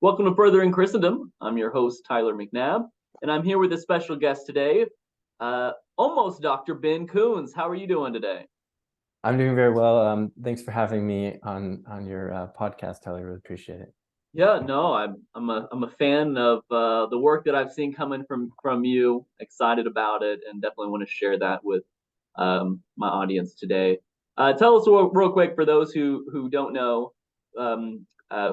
Welcome to Furthering Christendom. I'm your host, Tyler McNabb, and I'm here with a special guest today, almost Dr. Ben Koons. How are you doing today? I'm doing very well. Thanks for having me on your podcast, Tyler. Really appreciate it. Yeah, no, I'm a fan of the work that I've seen coming from you. Excited about it, and definitely want to share that with my audience today. Tell us real quick for those who don't know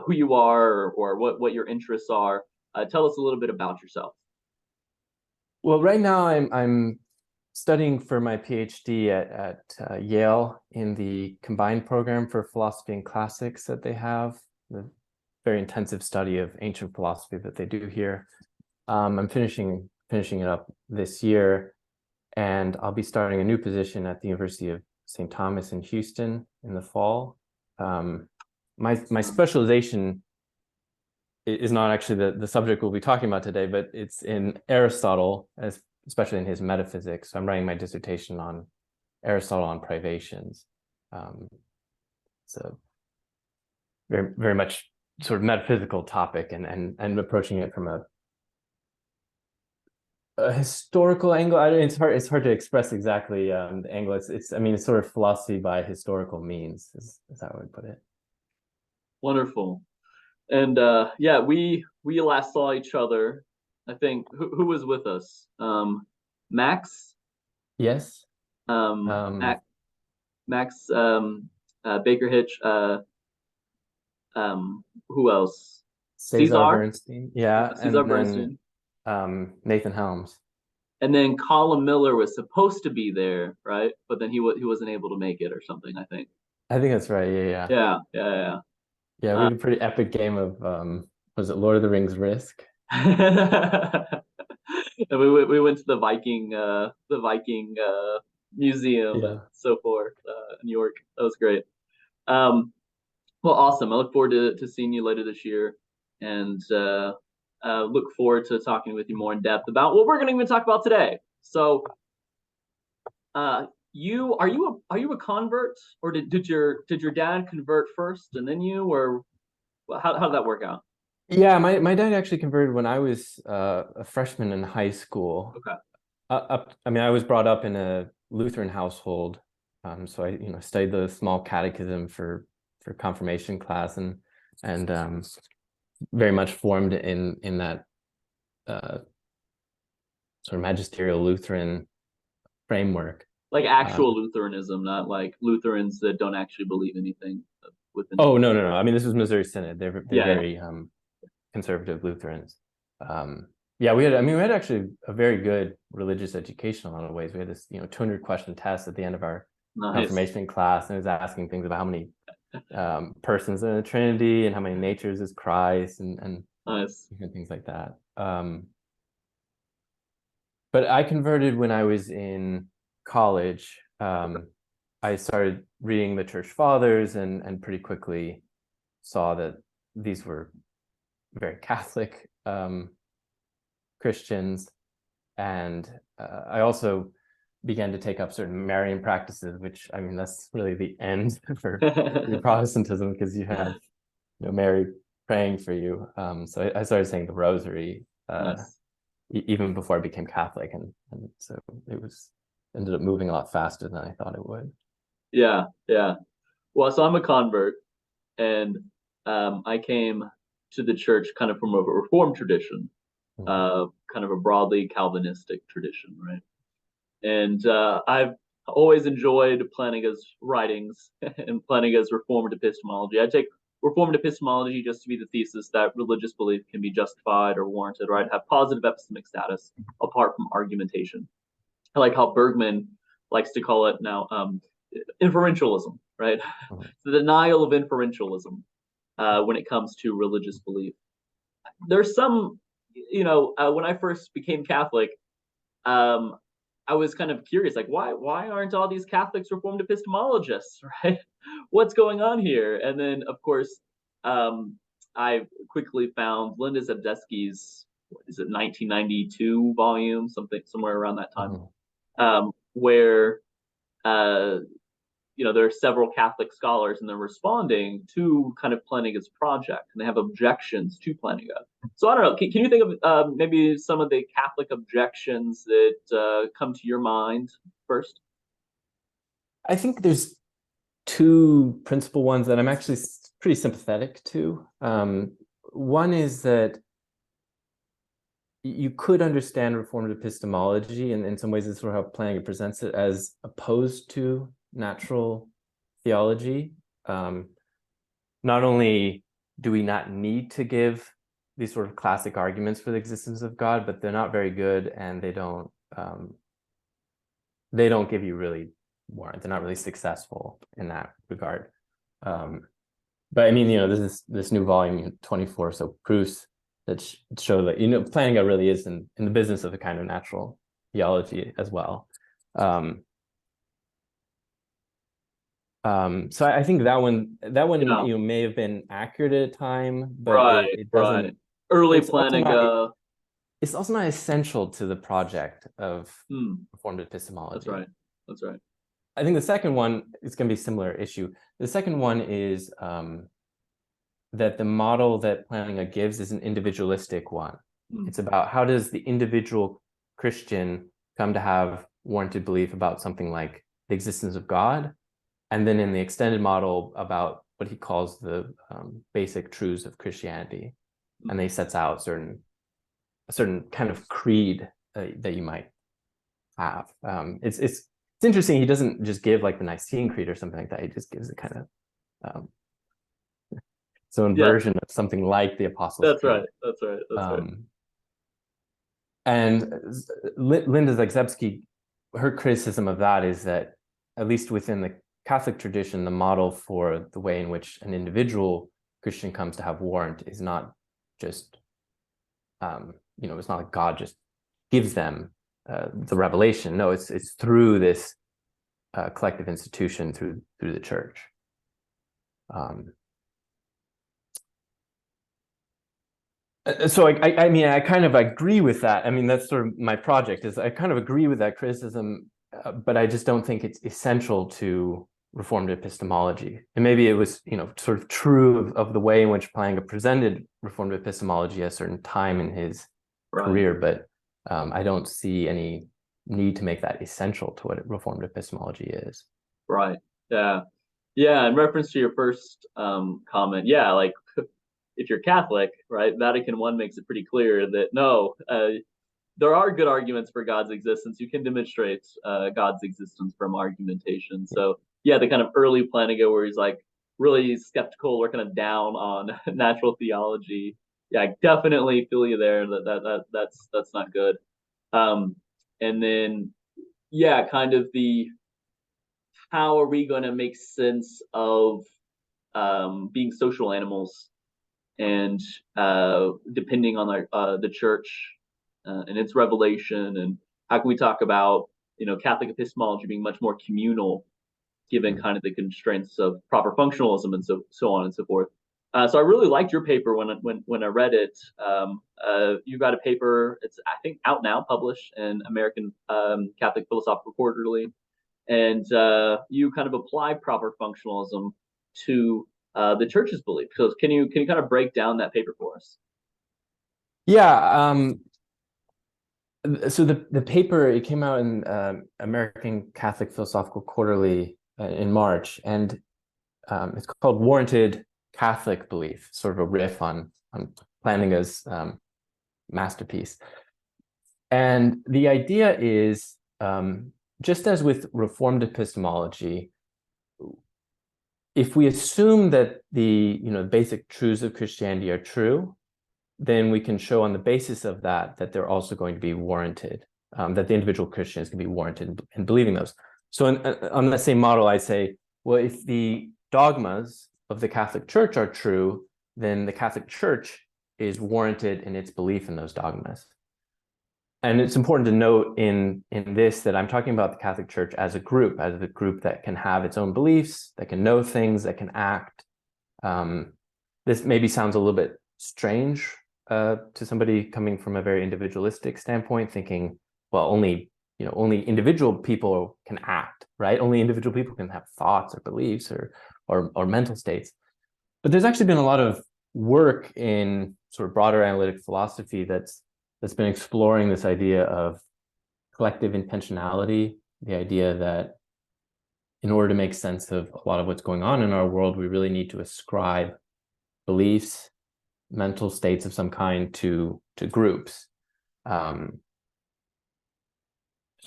who you are or what your interests are. Tell us a little bit about yourself. Well, right now I'm studying for my PhD at Yale in the combined program for philosophy and classics that they have. The very intensive study of ancient philosophy that they do here. I'm finishing it up this year, and I'll be starting a new position at the University of St. Thomas in Houston in the fall. My specialization is not actually the subject we'll be talking about today, but it's in Aristotle, especially in his metaphysics. So I'm writing my dissertation on Aristotle on privations. So very, very much sort of metaphysical topic, and approaching it from a historical angle. It's hard to express exactly the angle. It's sort of philosophy by historical means is how I would put it. Wonderful. And yeah, we last saw each other. I think who was with us? Max. Yes. Max Baker Hitch. Who else? Cesar Bernstein. Yeah, Cesar Bernstein. Nathan Helms. And then Colin Miller was supposed to be there, right? But then he wasn't able to make it or something, I think. I think that's right. Yeah. Yeah, we had a pretty epic game of was it Lord of the Rings Risk? And we went to the Viking museum and so forth in New York. That was great. Well, awesome. I look forward to seeing you later this year, and look forward to talking with you more in depth about what we're going to even talk about today. So, are you a convert, or did your dad convert first and then you, or how did that work out? Yeah, my dad actually converted when I was a freshman in high school. Okay. I was brought up in a Lutheran household, so I studied the small catechism for confirmation class, and very much formed in that sort of magisterial Lutheran framework. Like actual Lutheranism, not like Lutherans that don't actually believe anything within. Oh, no. I mean, this was Missouri Synod. They're very conservative Lutherans. Yeah, we had actually a very good religious education in a lot of ways. We had this 200 question test at the end of our confirmation class, and it was asking things about how many persons in the Trinity and how many natures is Christ, and things like that. But I converted when I was in college. I started reading the Church Fathers and pretty quickly saw that these were very Catholic Christians, and I also began to take up certain Marian practices, which that's really the end for Protestantism, because you have Mary praying for you. So I started saying the Rosary even before I became Catholic, and so it ended up moving a lot faster than I thought it would. Yeah. Well, so I'm a convert, and I came to the church kind of from a Reformed tradition, kind of a broadly Calvinistic tradition, right? And I've always enjoyed Plantinga's writings and Plantinga's Reformed Epistemology. I take Reformed Epistemology just to be the thesis that religious belief can be justified or warranted, right? Have positive epistemic status apart from argumentation. I like how Bergman likes to call it now inferentialism, right? The denial of inferentialism when it comes to religious belief. There's some, when I first became Catholic, I was kind of curious, like, why aren't all these Catholics Reformed epistemologists, right? What's going on here? And then, of course, I quickly found Linda Zabzewski's, 1992 volume, somewhere around that time, where there are several Catholic scholars and they're responding to kind of Plantinga's project, and they have objections to Plantinga. So I don't know. Can you think of maybe some of the Catholic objections that come to your mind first? I think there's two principal ones that I'm actually pretty sympathetic to. One is that you could understand Reformed epistemology, and in some ways it's sort of how Plantinga presents it, as opposed to natural theology. Not only do we not need to give these sort of classic arguments for the existence of God, but they're not very good, and they don't give you really warrant. They're not really successful in that regard. But I mean, this new volume 24, so proofs that show that Plantinga really is in the business of a kind of natural theology as well. So I think that one may have been accurate at a time, but it doesn't. Right. Early Plantinga. It's also not essential to the project of Reformed epistemology. That's right. I think the second one is going to be a similar issue. The second one is that the model that Plantinga gives is an individualistic one. It's about how does the individual Christian come to have warranted belief about something like the existence of God, and then in the extended model about what he calls the basic truths of Christianity, and he sets out a certain kind of creed that you might have. It's interesting. He doesn't just give like the Nicene Creed or something like that. He just gives a kind of its own version of something like the Apostles' Creed. That's right. And Linda Zagzebski, her criticism of that is that, at least within the Catholic tradition, the model for the way in which an individual Christian comes to have warrant is not just, it's not like God just gives them the revelation. No, it's through this collective institution, through the church. So I mean, I kind of agree with that. I mean, that's sort of my project, is I kind of agree with that criticism, but I just don't think it's essential to Reformed epistemology. And maybe it was, sort of true of the way in which Plantinga presented Reformed epistemology at a certain time in his career, but I don't see any need to make that essential to what Reformed epistemology is. Right. Yeah. In reference to your first comment, like, if you're Catholic, right, Vatican I makes it pretty clear that no, there are good arguments for God's existence. You can demonstrate God's existence from argumentation. So the kind of early Plantinga where he's like really skeptical or kind of down on natural theology. Yeah, I definitely feel you there. That's not good. And then kind of the how are we going to make sense of being social animals, and depending on the church and its revelation, and how can we talk about Catholic epistemology being much more communal, given kind of the constraints of proper functionalism and so on and so forth. So I really liked your paper when I read it. You got a paper, it's I think out now, published in American Catholic Philosophical Quarterly, and you kind of apply proper functionalism to the church's belief. So can you kind of break down that paper for us? Yeah. So the paper, it came out in American Catholic Philosophical Quarterly in March, and it's called Warranted Catholic Belief, sort of a riff on Plantinga's masterpiece. And the idea is, just as with Reformed epistemology, if we assume that the basic truths of Christianity are true, then we can show on the basis of that they're also going to be warranted, that the individual Christians can be warranted in believing those. So on the same model, I say, well, if the dogmas of the Catholic Church are true, then the Catholic Church is warranted in its belief in those dogmas. And it's important to note in this that I'm talking about the Catholic Church as a group that can have its own beliefs, that can know things, that can act. This maybe sounds a little bit strange to somebody coming from a very individualistic standpoint, thinking, well, only only individual people can act, right? Only individual people can have thoughts or beliefs or mental states. But there's actually been a lot of work in sort of broader analytic philosophy that's been exploring this idea of collective intentionality, the idea that in order to make sense of a lot of what's going on in our world, we really need to ascribe beliefs, mental states of some kind to groups. So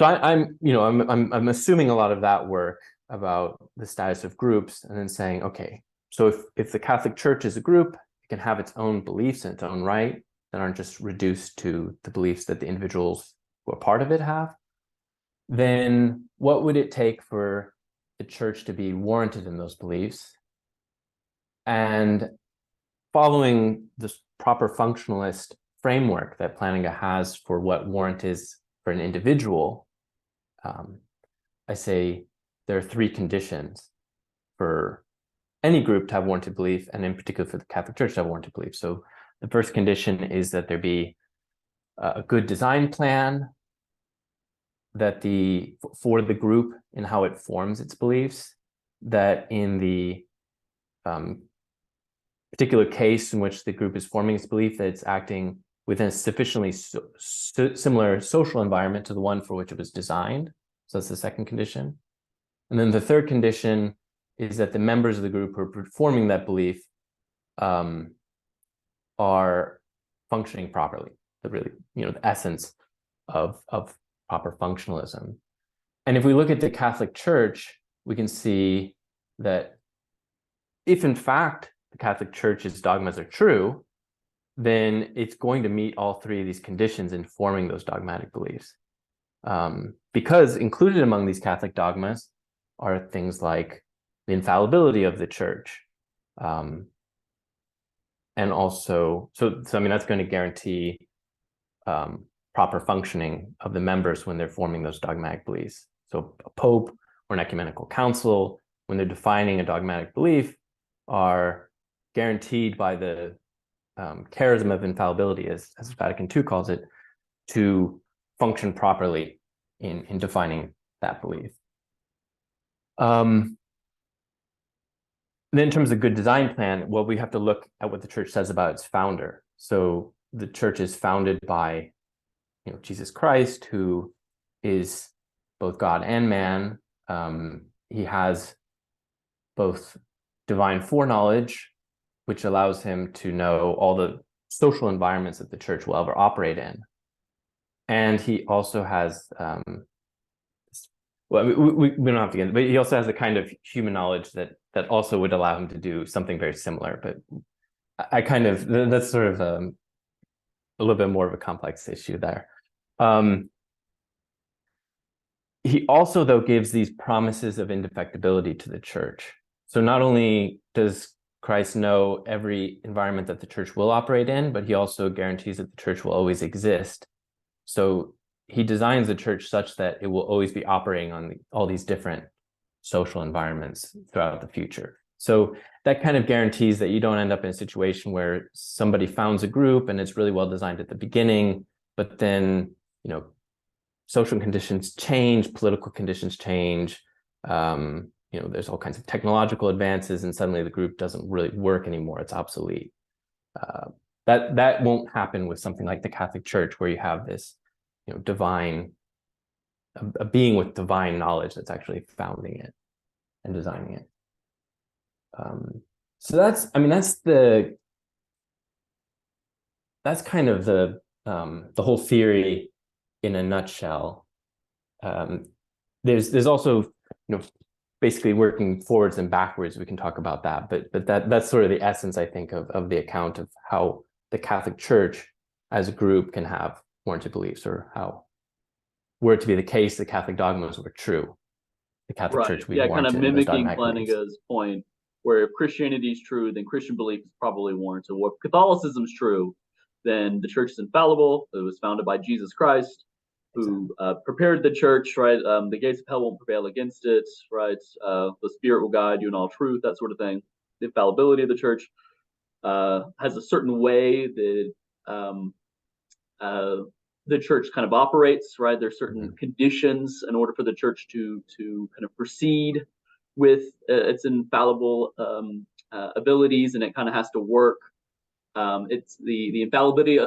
I'm assuming a lot of that work about the status of groups, and then saying, okay, so if the Catholic Church is a group, it can have its own beliefs in its own right that aren't just reduced to the beliefs that the individuals who are part of it have, then what would it take for the church to be warranted in those beliefs? And following this proper functionalist framework that Plantinga has for what warrant is for an individual, I say there are three conditions for any group to have warranted belief, and in particular for the Catholic Church to have warranted belief. So the first condition is that there be a good design plan that for the group in how it forms its beliefs, that in the particular case in which the group is forming its belief, that it's acting within a sufficiently similar social environment to the one for which it was designed. So that's the second condition. And then the third condition is that the members of the group who are performing that belief are functioning properly, the essence of proper functionalism. And if we look at the Catholic Church, we can see that if in fact the Catholic Church's dogmas are true, then it's going to meet all three of these conditions in forming those dogmatic beliefs. Because included among these Catholic dogmas are things like the infallibility of the Church. And also, so I mean, that's going to guarantee proper functioning of the members when they're forming those dogmatic beliefs. So a pope or an ecumenical council, when they're defining a dogmatic belief, are guaranteed by the charism of infallibility, as Vatican II calls it, to function properly in defining that belief. Then in terms of good design plan, well, we have to look at what the church says about its founder. So the church is founded by Jesus Christ, who is both God and man. He has both divine foreknowledge, which allows him to know all the social environments that the church will ever operate in. And he also has, well, we don't have to get, but he also has a kind of human knowledge that also would allow him to do something very similar. But that's sort of a little bit more of a complex issue there. He also, though, gives these promises of indefectibility to the church. So not only does Christ know every environment that the church will operate in, but he also guarantees that the church will always exist. So he designs the church such that it will always be operating on all these different social environments throughout the future. So that kind of guarantees that you don't end up in a situation where somebody founds a group and it's really well designed at the beginning, but then, social conditions change, political conditions change, there's all kinds of technological advances, and suddenly the group doesn't really work anymore. It's obsolete. That won't happen with something like the Catholic Church, where you have this, divine, a being with divine knowledge that's actually founding it and designing it. So that's kind of the whole theory in a nutshell. There's also, basically working forwards and backwards. We can talk about that, but that's sort of the essence, I think, of the account of how the Catholic Church as a group can have warranted beliefs, or how, were it to be the case, the Catholic dogmas were true, the Catholic Church would be kind of warranted in those mimicking dogmatic beliefs. Plantinga's point, where if Christianity is true, then Christian belief is probably warranted. Well, if Catholicism is true, then the church is infallible. It was founded by Jesus Christ, who prepared the church, right? The gates of hell won't prevail against it, right? The Spirit will guide you in all truth, that sort of thing. The infallibility of the church has a certain way that the church kind of operates, right? There's certain Mhm. conditions in order for the church to kind of proceed with its infallible abilities, and it kind of has to work. It's the infallibility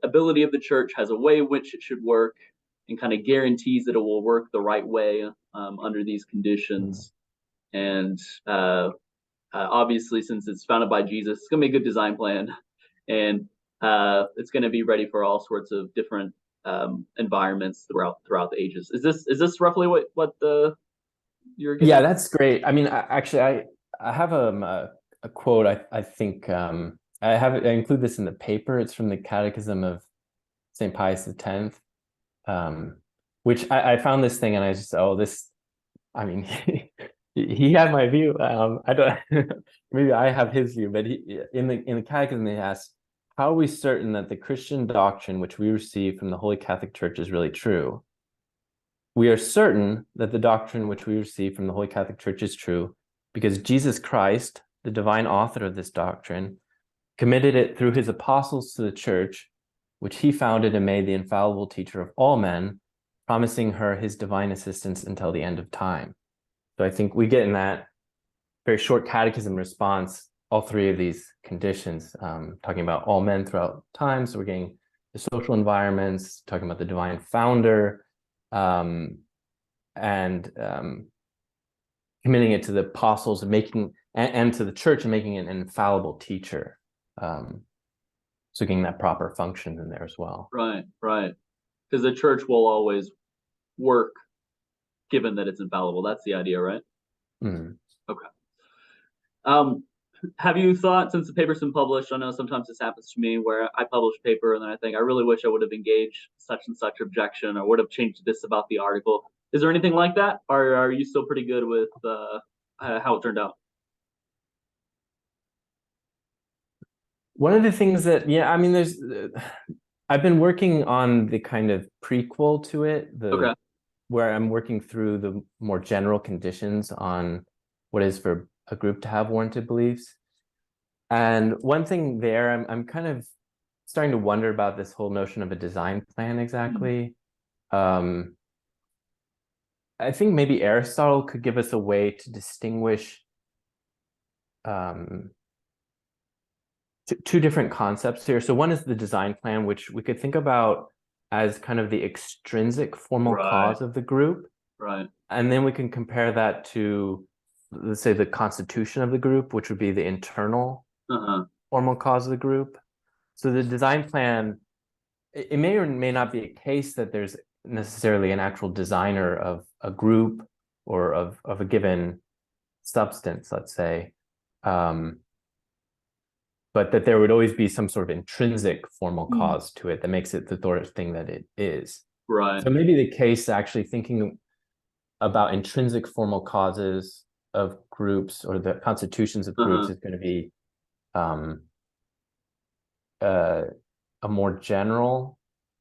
ability of the church has a way in which it should work, and kind of guarantees that it will work the right way under these Mhm. conditions. And obviously, since it's founded by Jesus, it's going to be a good design plan, and it's going to be ready for all sorts of different environments throughout the ages. Is this roughly what the you're getting Yeah, at? that's great. I mean, I have a quote. I think I include this in the paper. It's from the Catechism of St. Pius X, which I found this thing and I just, oh, this, I mean, he had my view. I don't, maybe I have his view, but in the Catechism, he asks, how are we certain that the Christian doctrine which we receive from the Holy Catholic Church is really true? We are certain that the doctrine which we receive from the Holy Catholic Church is true because Jesus Christ, the divine author of this doctrine, committed it through his apostles to the church, which he founded and made the infallible teacher of all men, promising her his divine assistance until the end of time. So I think we get in that very short catechism response all three of these conditions, talking about all men throughout time. So we're getting the social environments, talking about the divine founder, and committing it to the apostles and making and to the church and making it an infallible teacher. So getting that proper function in there as well. Right, right. Because the church will always work given that it's infallible. That's the idea, right? Mm. Okay. Um, have you thought, since the paper's been published, I know sometimes this happens to me where I publish a paper and then I think I really wish I would have engaged such and such objection or would have changed this about the article. Is there anything like that? Or are you still pretty good with how it turned out? One of the things that, yeah, I mean, I've been working on the kind of prequel to it, Okay. where I'm working through the more general conditions on what is for a group to have warranted beliefs. And one thing there, I'm kind of starting to wonder about this whole notion of a design plan exactly. I think maybe Aristotle could give us a way to distinguish two different concepts here. So one is the design plan, which we could think about as kind of the extrinsic formal Right, cause of the group. right. And then we can compare that to, let's say, the constitution of the group, which would be the internal Uh-huh. formal cause of the group. So the design plan, it may or may not be a case that there's necessarily an actual designer of a group or of a given substance, let's say. But that there would always be some sort of intrinsic formal Mm. cause to it that makes it the sort of thing that it is. Right. So maybe the case actually thinking about intrinsic formal causes of groups or the constitutions of groups Uh-huh. is going to be um, uh, a more general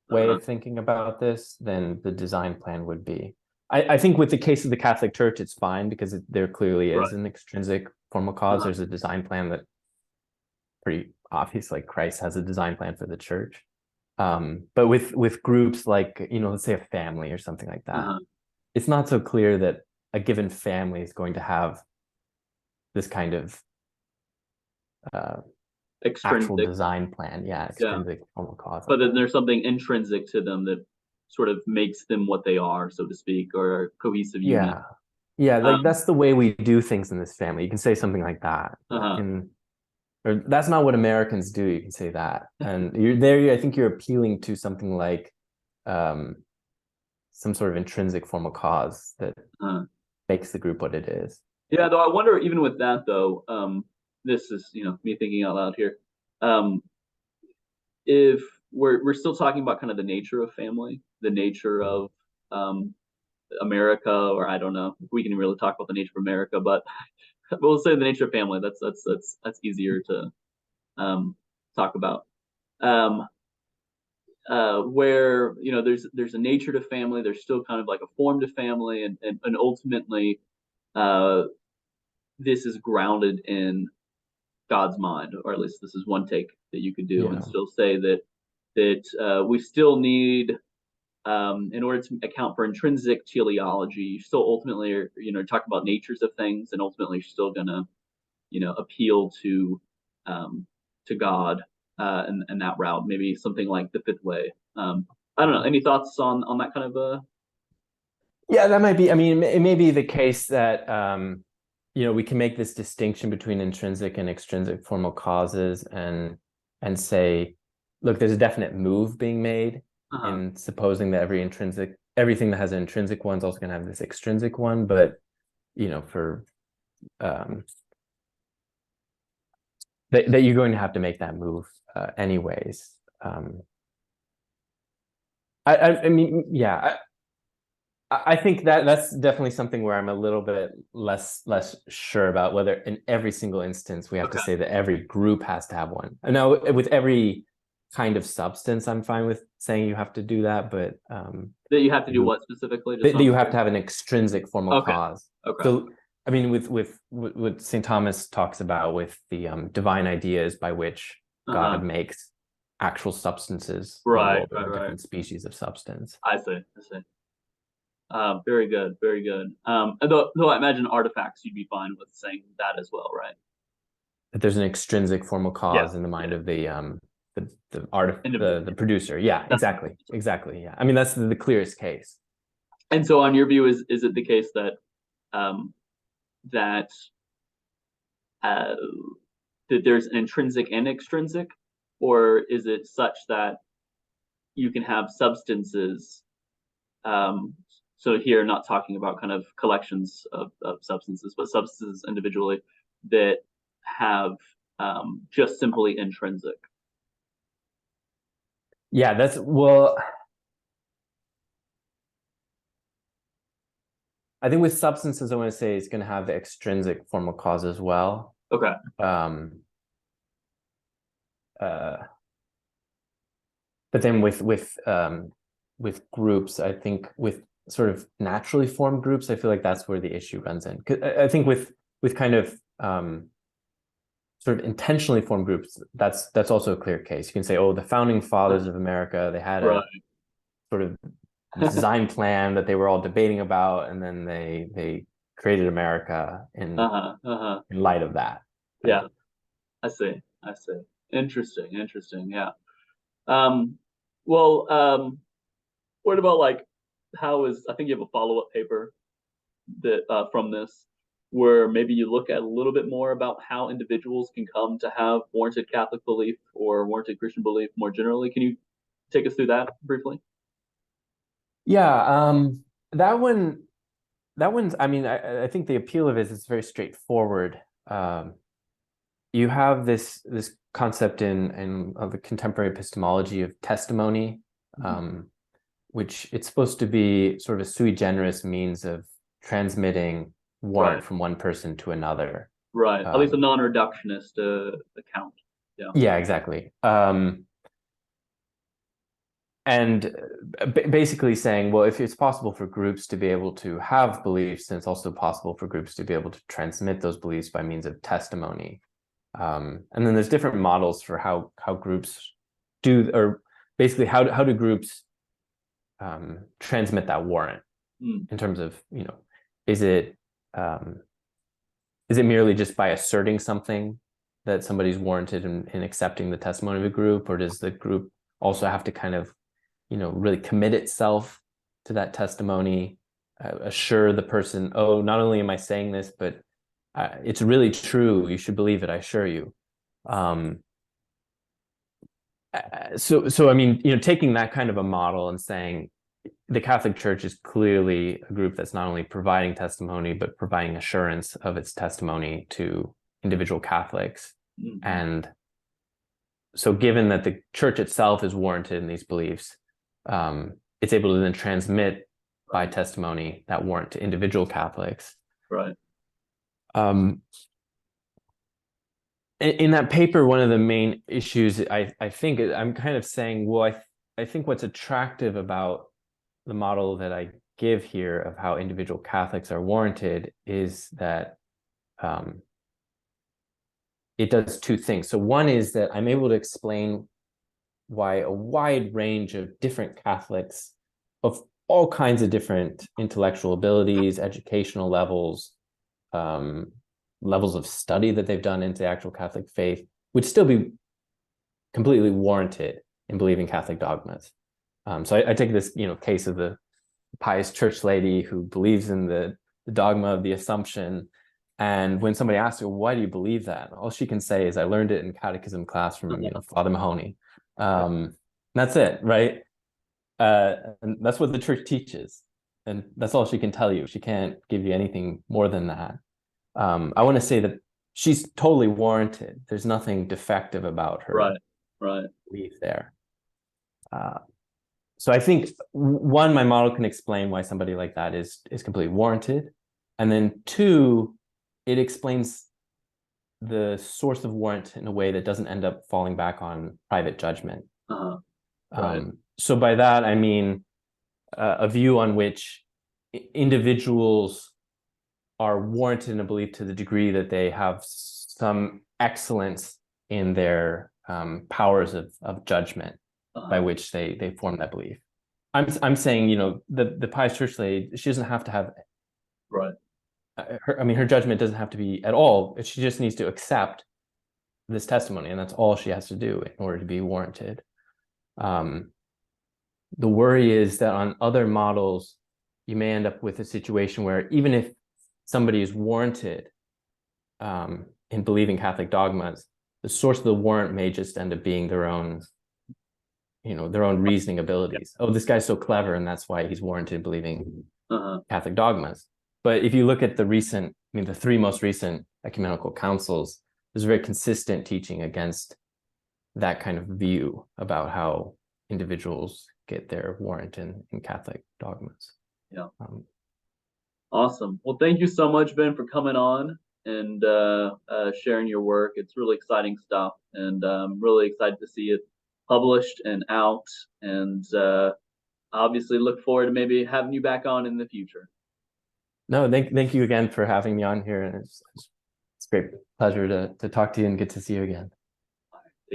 way Uh-huh. of thinking about this than the design plan would be. I think with the case of the Catholic Church, it's fine because there clearly is Right. an extrinsic formal cause. Uh-huh. There's a design plan that pretty obvious, like Christ has a design plan for the church. But with groups like, let's say a family or something like that, Uh-huh. it's not so clear that a given family is going to have this kind of actual Extrinsic. design plan. Yeah, Yeah. extrinsic formal cause But like then that. there's something intrinsic to them that sort of makes them what they are, so to speak, or a cohesive unit. Yeah. Yeah, like Um, that's the way we do things in this family. You can say something like that. uh-huh. Or that's not what Americans do. You can say that. And you're there, I think you're appealing to something like um, some sort of intrinsic formal cause that Uh-huh. makes the group what it is. Yeah, though I wonder, even with that though, this is, me thinking out loud here. Um, if we're still talking about kind of the nature of family, the nature of um America, or I don't know if we can really talk about the nature of America, but we'll say the nature of family. That's easier to talk about. Um, where there's a nature to family, there's still kind of like a form to family, and ultimately, uh, this is grounded in God's mind, or at least this is one take that you could do and Yeah. still say that that we still need, in order to account for intrinsic teleology, you still ultimately are, talk about natures of things, and ultimately you're still gonna, appeal to God, and that route, maybe something like the fifth way. I don't know. Any thoughts on that kind of Yeah, that might be. I mean, it may be the case that we can make this distinction between intrinsic and extrinsic formal causes, and say, look, there's a definite move being made in supposing that everything that has an intrinsic one is also going to have this extrinsic one, but for that you're going to have to make that move anyways. I mean, yeah. I think that's definitely something where I'm a little bit less sure about whether in every single instance we have to say that every group has to have one. I know with every kind of substance, I'm fine with saying you have to do that, but that you have to do what specifically? That you have to have an extrinsic formal cause. Okay. So, I mean, with what St. Thomas talks about with the divine ideas by which God makes actual substances, right, different species of substance. I see. Very good, very good. Though I imagine artifacts, you'd be fine with saying that as well, right? That there's an extrinsic formal cause in the mind of the producer. Yeah, exactly. Yeah. I mean, that's the clearest case. And so, on your view, is it the case that that there's an intrinsic and extrinsic, or is it such that you can have substances? So here, not talking about kind of collections of substances, but substances individually that have just simply intrinsic. Yeah, I think with substances, I want to say it's going to have the extrinsic formal cause as well. Okay. But then with groups, I think with sort of naturally formed groups, I feel like that's where the issue runs in. 'Cause I think with kind of sort of intentionally formed groups, that's also a clear case. You can say, oh, the founding fathers of America, they had a sort of design plan that they were all debating about, and then they created America in light of that. Yeah, I see. Interesting. Yeah. Well, what about I think you have a follow-up paper that from this, where maybe you look at a little bit more about how individuals can come to have warranted Catholic belief or warranted Christian belief more generally. Can you take us through that briefly? Yeah, that one's, I mean, I think the appeal of it is very straightforward. You have this concept of the contemporary epistemology of testimony, which it's supposed to be sort of a sui generis means of transmitting warrant from one person to another. Right, at least a non-reductionist account. Yeah, exactly. And basically saying, well, if it's possible for groups to be able to have beliefs, then it's also possible for groups to be able to transmit those beliefs by means of testimony. And then there's different models for how groups do, or basically how do groups transmit that warrant in terms of, is it merely just by asserting something that somebody's warranted in accepting the testimony of a group, or does the group also have to kind of really commit itself to that testimony, assure the person, oh, not only am I saying this, but it's really true. You should believe it. I assure you. So I mean, taking that kind of a model and saying the Catholic Church is clearly a group that's not only providing testimony, but providing assurance of its testimony to individual Catholics. And so given that the Church itself is warranted in these beliefs, it's able to then transmit by testimony that warrant to individual Catholics. Right. In that paper, one of the main issues I think I'm kind of saying, well, I think what's attractive about the model that I give here of how individual Catholics are warranted is that it does two things. So one is that I'm able to explain why a wide range of different Catholics of all kinds of different intellectual abilities, educational levels, levels of study that they've done into actual Catholic faith would still be completely warranted in believing Catholic dogmas. So I take this, case of the pious church lady who believes in the dogma of the Assumption. And when somebody asks her, why do you believe that? All she can say is, I learned it in catechism class from, Father Mahoney. That's it, right? And that's what the church teaches. And that's all she can tell you. She can't give you anything more than that. I want to say that she's totally warranted. There's nothing defective about her belief there. So I think, one, my model can explain why somebody like that is completely warranted. And then two, it explains the source of warrant in a way that doesn't end up falling back on private judgment. So by that, I mean a view on which individuals are warranted in a belief to the degree that they have some excellence in their powers of judgment by which they form that belief. I'm saying, the pious church lady, she doesn't have to have her judgment doesn't have to be at all. She just needs to accept this testimony, and that's all she has to do in order to be warranted. The worry is that on other models, you may end up with a situation where even if somebody is warranted in believing Catholic dogmas, the source of the warrant may just end up being their own reasoning abilities. Oh, this guy's so clever, and that's why he's warranted believing Catholic dogmas. But if you look at the three most recent ecumenical councils, there's a very consistent teaching against that kind of view about how individuals get their warrant in Catholic dogmas. Yeah. Awesome. Well, thank you so much, Ben, for coming on and sharing your work. It's really exciting stuff, and I'm really excited to see it published and out, and obviously look forward to maybe having you back on in the future. No, thank you again for having me on here, and it's a great pleasure to talk to you and get to see you again.